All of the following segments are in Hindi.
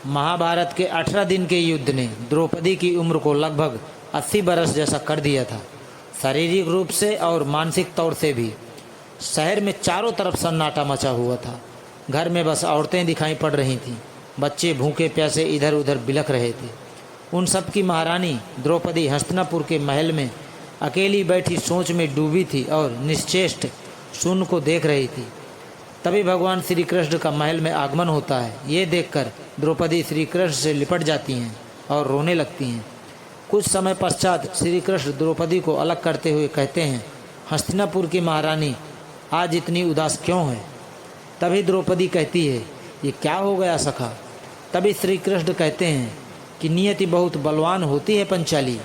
महाभारत के 18 दिन के युद्ध ने द्रौपदी की उम्र को लगभग 80 बरस जैसा कर दिया था, शारीरिक रूप से और मानसिक तौर से भी। शहर में चारों तरफ सन्नाटा मचा हुआ था। घर में बस औरतें दिखाई पड़ रही थीं, बच्चे भूखे प्यासे इधर उधर बिलख रहे थे। उन सब की महारानी द्रौपदी हस्तिनापुर के महल में अकेली बैठी सोच में डूबी थी और निश्चेष्ट शून्य को देख रही थी। तभी भगवान श्री कृष्ण का महल में आगमन होता है। ये देखकर द्रौपदी श्री कृष्ण से लिपट जाती हैं और रोने लगती हैं। कुछ समय पश्चात श्री कृष्ण द्रौपदी को अलग करते हुए कहते हैं, हस्तिनापुर की महारानी आज इतनी उदास क्यों है? तभी द्रौपदी कहती है, ये क्या हो गया सखा? तभी श्री कृष्ण कहते हैं कि नियति बहुत बलवान होती है पंचाली,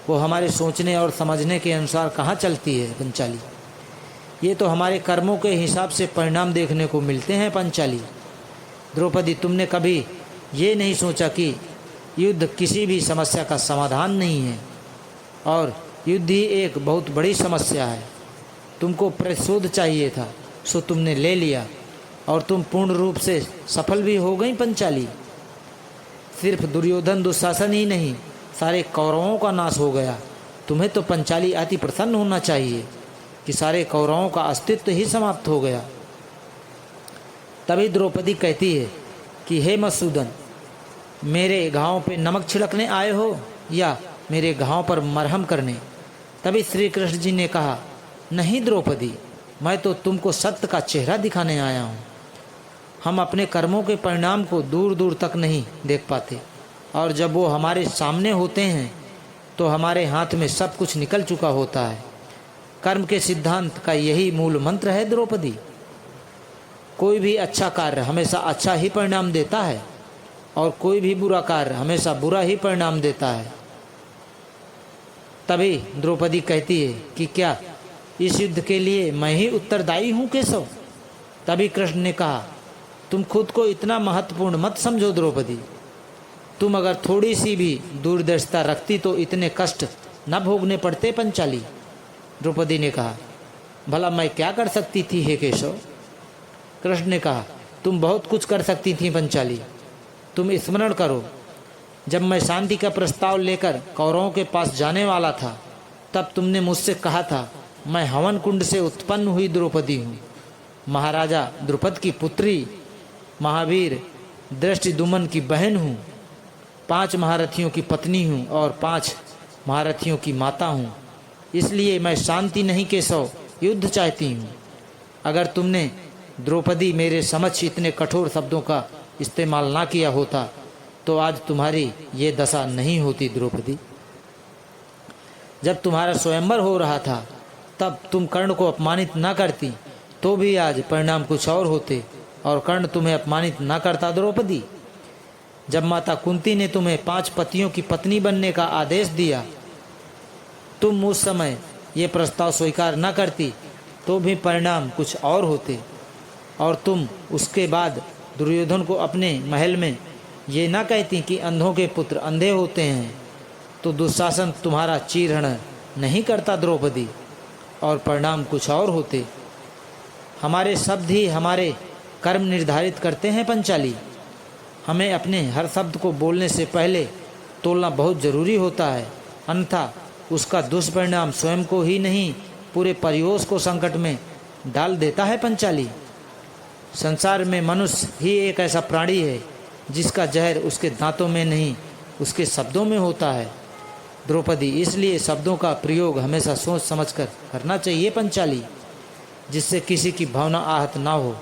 वो हमारे सोचने और समझने के अनुसार कहाँ चलती है पंचाली। ये तो हमारे कर्मों के हिसाब से परिणाम देखने को मिलते हैं पंचाली। द्रौपदी, तुमने कभी ये नहीं सोचा कि युद्ध किसी भी समस्या का समाधान नहीं है और युद्ध ही एक बहुत बड़ी समस्या है। तुमको प्रतिशोध चाहिए था, सो तुमने ले लिया और तुम पूर्ण रूप से सफल भी हो गई पंचाली। सिर्फ दुर्योधन दुशासन ही नहीं, सारे कौरवों का नाश हो गया। तुम्हें तो पंचाली अति प्रसन्न होना चाहिए कि सारे कौरवों का अस्तित्व ही समाप्त हो गया। तभी द्रौपदी कहती है कि हे मधुसूदन, मेरे घावों पे नमक छिड़कने आए हो या मेरे घावों पर मरहम करने? तभी श्री कृष्ण जी ने कहा, नहीं द्रौपदी, मैं तो तुमको सत्य का चेहरा दिखाने आया हूँ। हम अपने कर्मों के परिणाम को दूर दूर तक नहीं देख पाते और जब वो हमारे सामने होते हैं तो हमारे हाथ में सब कुछ निकल चुका होता है। कर्म के सिद्धांत का यही मूल मंत्र है द्रौपदी। कोई भी अच्छा कार्य हमेशा अच्छा ही परिणाम देता है और कोई भी बुरा कार्य हमेशा बुरा ही परिणाम देता है। तभी द्रौपदी कहती है कि क्या इस युद्ध के लिए मैं ही उत्तरदायी हूँ केशव? तभी कृष्ण ने कहा, तुम खुद को इतना महत्वपूर्ण मत समझो द्रौपदी। तुम अगर थोड़ी सी भी दूरदर्शिता रखती तो इतने कष्ट न भोगने पड़ते पंचाली। द्रौपदी ने कहा, भला मैं क्या कर सकती थी हे केशव? कृष्ण ने कहा, तुम बहुत कुछ कर सकती थी पंचाली। तुम स्मरण करो, जब मैं शांति का प्रस्ताव लेकर कौरवों के पास जाने वाला था तब तुमने मुझसे कहा था, मैं हवन कुंड से उत्पन्न हुई द्रौपदी हूँ, महाराजा द्रुपद की पुत्री, महावीर दृष्टिद्युम्न की बहन हूँ, 5 महारथियों की पत्नी हूँ और 5 महारथियों की माता हूँ। इसलिए मैं शांति नहीं केशव, युद्ध चाहती हूँ। अगर तुमने द्रौपदी मेरे समक्ष इतने कठोर शब्दों का इस्तेमाल ना किया होता तो आज तुम्हारी ये दशा नहीं होती द्रौपदी। जब तुम्हारा स्वयंवर हो रहा था तब तुम कर्ण को अपमानित ना करती तो भी आज परिणाम कुछ और होते और कर्ण तुम्हें अपमानित ना करता द्रौपदी। जब माता कुंती ने तुम्हें 5 पतियों की पत्नी बनने का आदेश दिया, तुम उस समय ये प्रस्ताव स्वीकार न करती तो भी परिणाम कुछ और होते और तुम उसके बाद दुर्योधन को अपने महल में ये ना कहती कि अंधों के पुत्र अंधे होते हैं, तो दुशासन तुम्हारा चीरहरण नहीं करता द्रौपदी और परिणाम कुछ और होते। हमारे शब्द ही हमारे कर्म निर्धारित करते हैं पंचाली। हमें अपने हर शब्द को बोलने से पहले तोलना बहुत ज़रूरी होता है, अन्यथा उसका दुष्परिणाम स्वयं को ही नहीं पूरे परिवेश को संकट में डाल देता है पंचाली। संसार में मनुष्य ही एक ऐसा प्राणी है जिसका जहर उसके दांतों में नहीं उसके शब्दों में होता है द्रौपदी। इसलिए शब्दों का प्रयोग हमेशा सोच समझकर करना चाहिए पंचाली, जिससे किसी की भावना आहत ना हो।